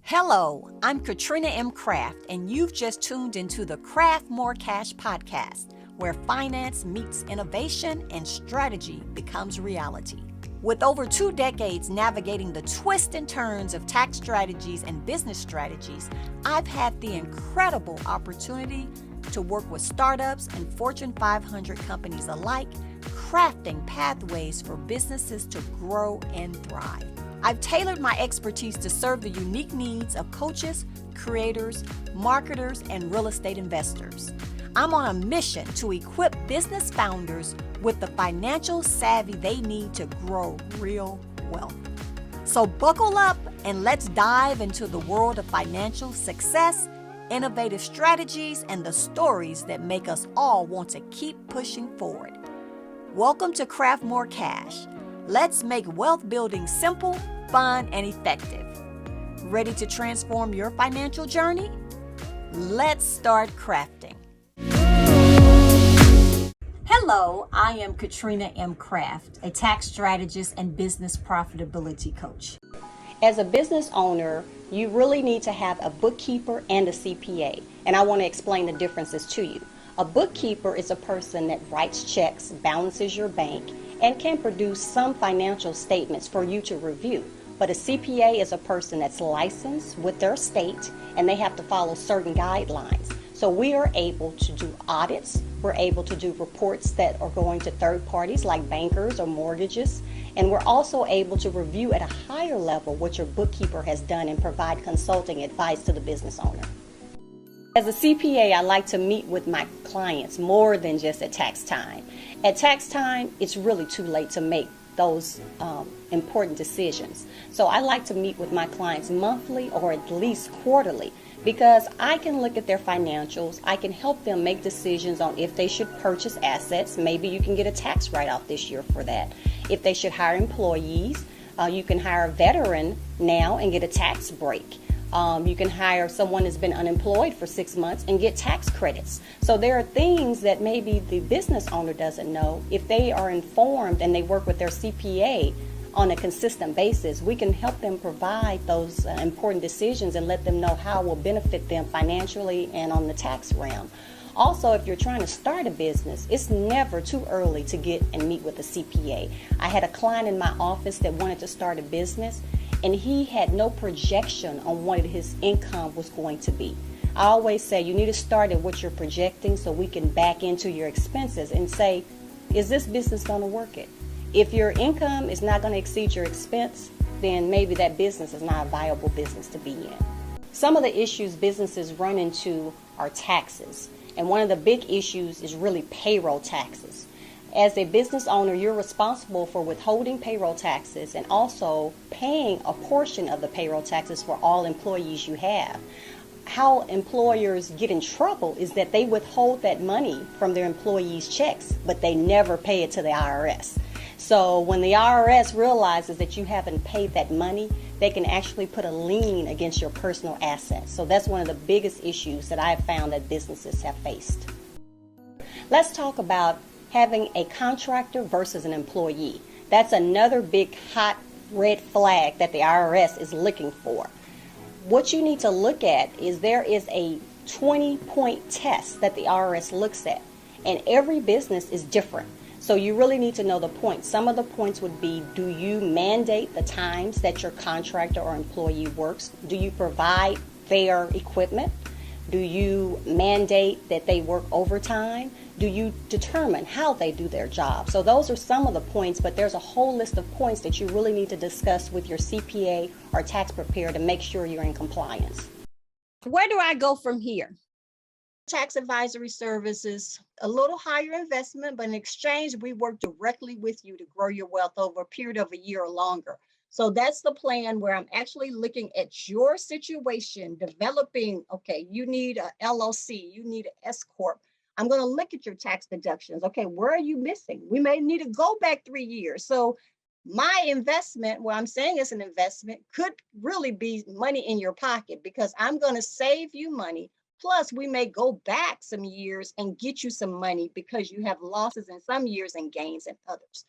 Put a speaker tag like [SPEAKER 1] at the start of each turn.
[SPEAKER 1] Hello, I'm Catrina M. Craft, and you've just tuned into the Craft More Cash podcast, where finance meets innovation and strategy becomes reality. With over 2 decades navigating the twists and turns of tax strategies and business strategies, I've had the incredible opportunity to work with startups and Fortune 500 companies alike, crafting pathways for businesses to grow and thrive. I've tailored my expertise to serve the unique needs of coaches, creators, marketers, and real estate investors. I'm on a mission to equip business founders with the financial savvy they need to grow real wealth. So buckle up and let's dive into the world of financial success, innovative strategies, and the stories that make us all want to keep pushing forward. Welcome to Craft More Cash. Let's make wealth building simple, fun, and effective. Ready to transform your financial journey? Let's start crafting. Hello, I am Catrina M. Craft, a tax strategist and business profitability coach.
[SPEAKER 2] As a business owner, you really need to have a bookkeeper and a CPA, and I want to explain the differences to you. A bookkeeper is a person that writes checks, balances your bank, and can produce some financial statements for you to review. But a CPA is a person that's licensed with their state, and they have to follow certain guidelines. So we are able to do audits, we're able to do reports that are going to third parties like bankers or mortgages, and we're also able to review at a higher level what your bookkeeper has done and provide consulting advice to the business owner. As a CPA, I like to meet with my clients more than just at tax time. At tax time, it's really too late to make those important decisions. So I like to meet with my clients monthly or at least quarterly because I can look at their financials. I can help them make decisions on if they should purchase assets. Maybe you can get a tax write-off this year for that. If they should hire employees, you can hire a veteran now and get a tax break. You can hire someone that's been unemployed for 6 months and get tax credits. So there are things that maybe the business owner doesn't know. If they are informed and they work with their CPA on a consistent basis, we can help them provide those important decisions and let them know how it will benefit them financially and on the tax realm. Also, if you're trying to start a business, it's never too early to get and meet with a CPA. I had a client in my office that wanted to start a business, and he had no projection on what his income was going to be. I always say you need to start at what you're projecting so we can back into your expenses and say, is this business going to work it? If your income is not going to exceed your expense, then maybe that business is not a viable business to be in. Some of the issues businesses run into are taxes, and one of the big issues is really payroll taxes. As a business owner, you're responsible for withholding payroll taxes and also paying a portion of the payroll taxes for all employees you have. How employers get in trouble is that they withhold that money from their employees' checks, but they never pay it to the IRS. So when the IRS realizes that you haven't paid that money, they can actually put a lien against your personal assets. So that's one of the biggest issues that I've found that businesses have faced. Let's talk about having a contractor versus an employee. That's another big hot red flag that the IRS is looking for. What you need to look at is there is a 20-point test that the IRS looks at, and every business is different. So you really need to know the points. Some of the points would be, do you mandate the times that your contractor or employee works? Do you provide fair equipment? Do you mandate that they work overtime? Do you determine how they do their job? So those are some of the points, but there's a whole list of points that you really need to discuss with your CPA or tax preparer to make sure you're in compliance.
[SPEAKER 1] Where do I go from here? Tax advisory services, a little higher investment, but in exchange, we work directly with you to grow your wealth over a period of a year or longer. So that's the plan where I'm actually looking at your situation, developing, okay, you need a LLC, you need an S Corp. I'm going to look at your tax deductions. Okay, where are you missing? We may need to go back 3 years. So my investment, what I'm saying is an investment, could really be money in your pocket because I'm going to save you money. Plus, we may go back some years and get you some money because you have losses in some years and gains in others.